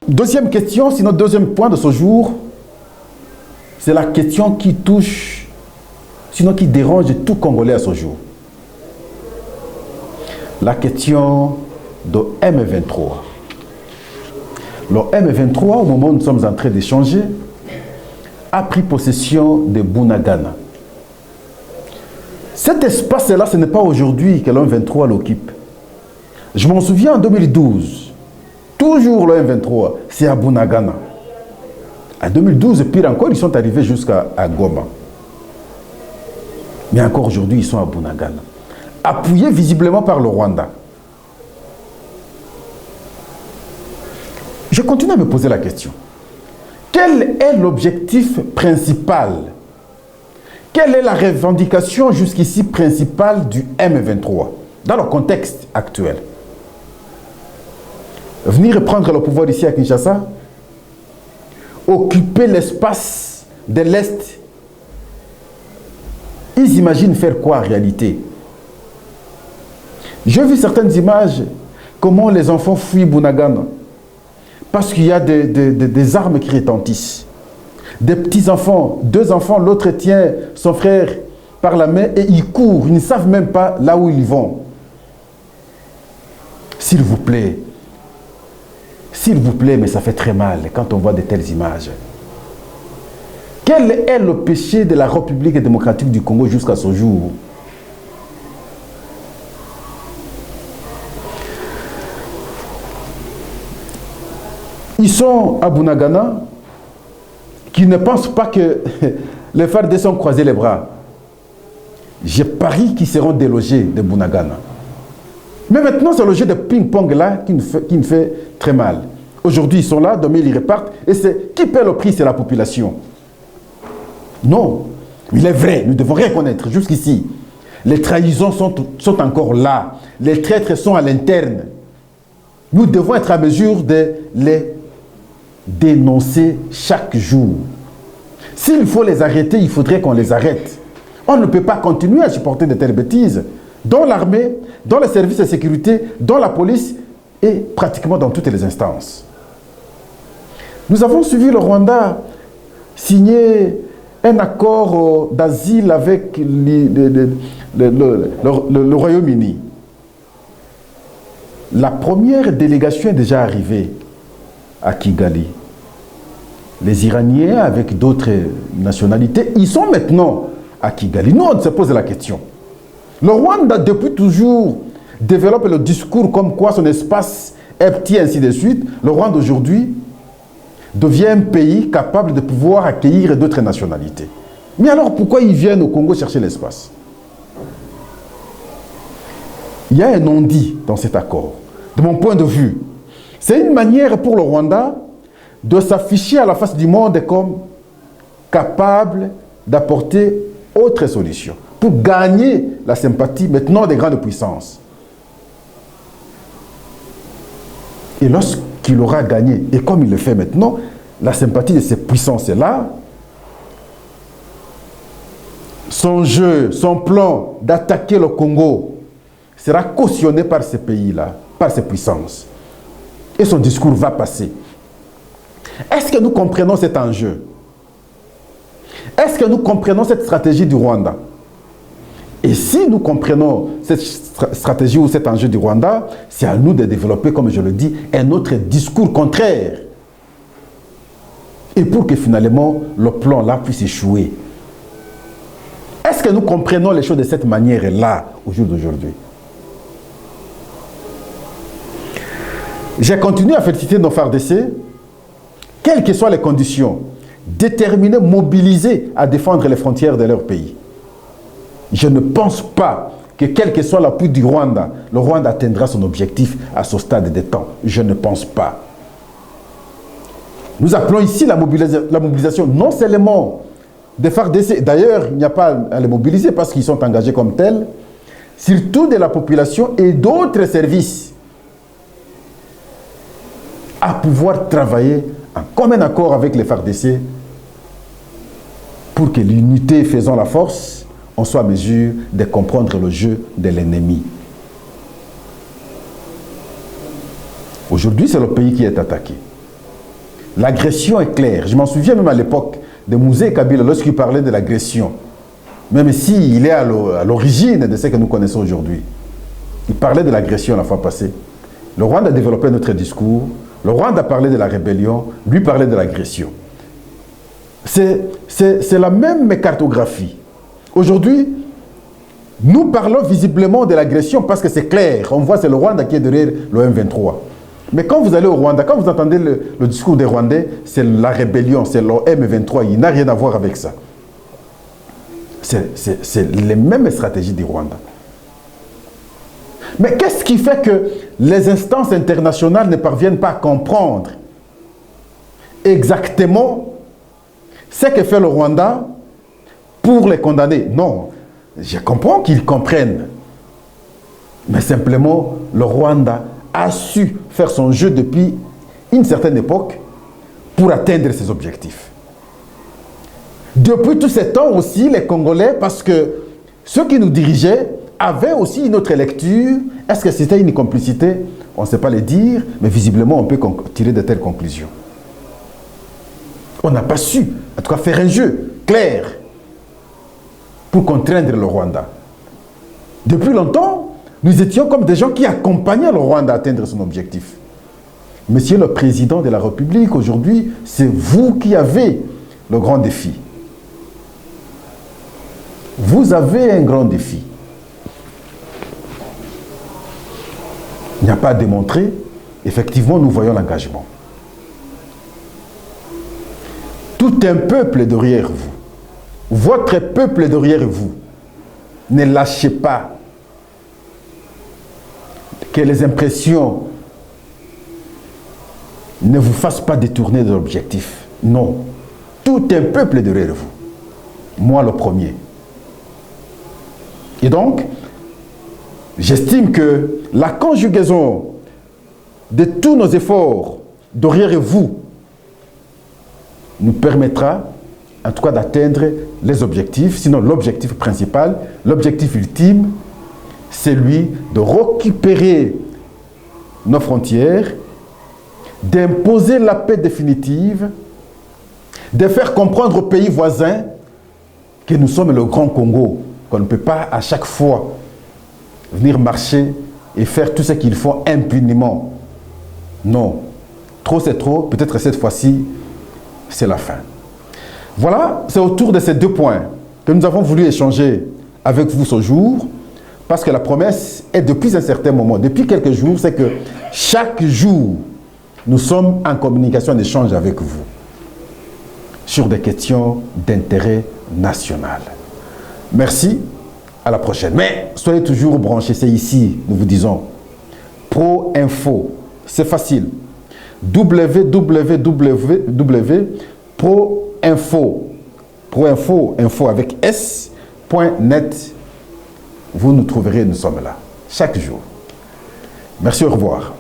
Deuxième question, c'est notre deuxième point de ce jour. C'est la question qui touche, sinon qui dérange tout Congolais à ce jour. La question de M23. Le M23, au moment où nous sommes en train d'échanger, a pris possession de Bunagana. Cet espace-là, ce n'est pas aujourd'hui que le M23 l'occupe. Je m'en souviens en 2012, toujours le M23, c'est à Bunagana. En 2012, pire encore, ils sont arrivés jusqu'à Goma. Mais encore aujourd'hui, ils sont à Bunagana. Appuyés visiblement par le Rwanda. Je continue à me poser la question. Quel est l'objectif principal? Quelle est la revendication jusqu'ici principale du M23 dans le contexte actuel? Venir prendre le pouvoir ici à Kinshasa? Occuper l'espace de l'Est? Ils imaginent faire quoi en réalité? J'ai vu certaines images, comment les enfants fuient Bunagana. Parce qu'il y a des armes qui retentissent. Des petits enfants, deux enfants, l'autre tient son frère par la main et ils courent. Ils ne savent même pas là où ils vont. S'il vous plaît, mais ça fait très mal quand on voit de telles images. Quel est le péché de la République démocratique du Congo jusqu'à ce jour? Ils sont à Bunagana, qui ne pensent pas que les FARDC ont croisé les bras. J'ai parie qu'ils seront délogés de Bunagana. Mais maintenant, c'est le jeu de ping-pong là qui me fait très mal. Aujourd'hui, ils sont là, demain, ils repartent. Et c'est qui paie le prix, c'est la population. Non, il est vrai, nous devons reconnaître jusqu'ici. Les trahisons sont encore là. Les traîtres sont à l'interne. Nous devons être à mesure de les dénoncer chaque jour. S'il faut les arrêter, il faudrait qu'on les arrête. On ne peut pas continuer à supporter de telles bêtises. Dans l'armée, dans les services de sécurité, dans la police et pratiquement dans toutes les instances. Nous avons suivi le Rwanda signer un accord d'asile avec le Royaume-Uni. La première délégation est déjà arrivée à Kigali. Les Iraniens, avec d'autres nationalités, ils sont maintenant à Kigali. Nous, on se pose la question. Le Rwanda, depuis toujours, développe le discours comme quoi son espace est petit, ainsi de suite. Le Rwanda, aujourd'hui, devient un pays capable de pouvoir accueillir d'autres nationalités. Mais alors, pourquoi ils viennent au Congo chercher l'espace? Il y a un non-dit dans cet accord. De mon point de vue, c'est une manière pour le Rwanda de s'afficher à la face du monde comme capable d'apporter autre solution pour gagner la sympathie maintenant des grandes puissances. Et lorsqu'il aura gagné, et comme il le fait maintenant, la sympathie de ces puissances-là, son jeu, son plan d'attaquer le Congo sera cautionné par ces pays-là, par ces puissances. Et son discours va passer. Est-ce que nous comprenons cet enjeu? Est-ce que nous comprenons cette stratégie du Rwanda? Et si nous comprenons cette stratégie ou cet enjeu du Rwanda, c'est à nous de développer, comme je le dis, un autre discours contraire. Et pour que finalement, le plan-là puisse échouer. Est-ce que nous comprenons les choses de cette manière-là, au jour d'aujourd'hui? J'ai continué à féliciter nos FARDC, quelles que soient les conditions, déterminés, mobilisés à défendre les frontières de leur pays. Je ne pense pas que quel que soit l'appui du Rwanda, le Rwanda atteindra son objectif à ce stade de temps. Je ne pense pas. Nous appelons ici la mobilisation non seulement des FARDC, d'ailleurs il n'y a pas à les mobiliser parce qu'ils sont engagés comme tels, surtout de la population et d'autres services, à pouvoir travailler en commun accord avec les FARDC pour que l'unité faisant la force, on soit en mesure de comprendre le jeu de l'ennemi. Aujourd'hui, c'est le pays qui est attaqué. L'agression est claire. Je m'en souviens même à l'époque de Musée Kabila, lorsqu'il parlait de l'agression. Même s'il est à l'origine de ce que nous connaissons aujourd'hui. Il parlait de l'agression la fois passée. Le Rwanda a développé notre discours. Le Rwanda a parlé de la rébellion. Lui parlait de l'agression. C'est la même cartographie. Aujourd'hui, nous parlons visiblement de l'agression parce que c'est clair. On voit c'est le Rwanda qui est derrière le M23. Mais quand vous allez au Rwanda, quand vous entendez le discours des Rwandais, c'est la rébellion, c'est le M23. Il n'a rien à voir avec ça. C'est les mêmes stratégies du Rwanda. Mais qu'est-ce qui fait que les instances internationales ne parviennent pas à comprendre exactement ce que fait le Rwanda pour les condamner? Non, je comprends qu'ils comprennent. Mais simplement, le Rwanda a su faire son jeu depuis une certaine époque pour atteindre ses objectifs. Depuis tout ce temps aussi, les Congolais, parce que ceux qui nous dirigeaient avaient aussi une autre lecture. Est-ce que c'était une complicité? On ne sait pas le dire, mais visiblement, on peut tirer de telles conclusions. On n'a pas su, en tout cas, faire un jeu clair pour contraindre le Rwanda. Depuis longtemps, nous étions comme des gens qui accompagnaient le Rwanda à atteindre son objectif. Monsieur le Président de la République, aujourd'hui, c'est vous qui avez le grand défi. Vous avez un grand défi. Il n'y a pas à démontrer. Effectivement, nous voyons l'engagement. Tout un peuple est derrière vous. Votre peuple est derrière vous. Ne lâchez pas. Que les impressions ne vous fassent pas détourner de l'objectif. Non. Tout un peuple est derrière vous. Moi le premier. Et donc, j'estime que la conjugaison de tous nos efforts derrière vous nous permettra, en tout cas, d'atteindre les objectifs. Sinon, l'objectif principal, l'objectif ultime, c'est lui de récupérer nos frontières, d'imposer la paix définitive, de faire comprendre aux pays voisins que nous sommes le Grand Congo, qu'on ne peut pas à chaque fois venir marcher et faire tout ce qu'il faut impunément. Non. Trop c'est trop, peut-être cette fois-ci, c'est la fin. Voilà, c'est autour de ces deux points que nous avons voulu échanger avec vous ce jour, parce que la promesse est depuis un certain moment, depuis quelques jours, c'est que chaque jour, nous sommes en communication, en échange avec vous sur des questions d'intérêt national. Merci, à la prochaine. Mais soyez toujours branchés, c'est ici, nous vous disons, Pro Info, c'est facile. www.proinfo, info avec s.net, vous nous trouverez, nous sommes là, chaque jour. Merci, au revoir.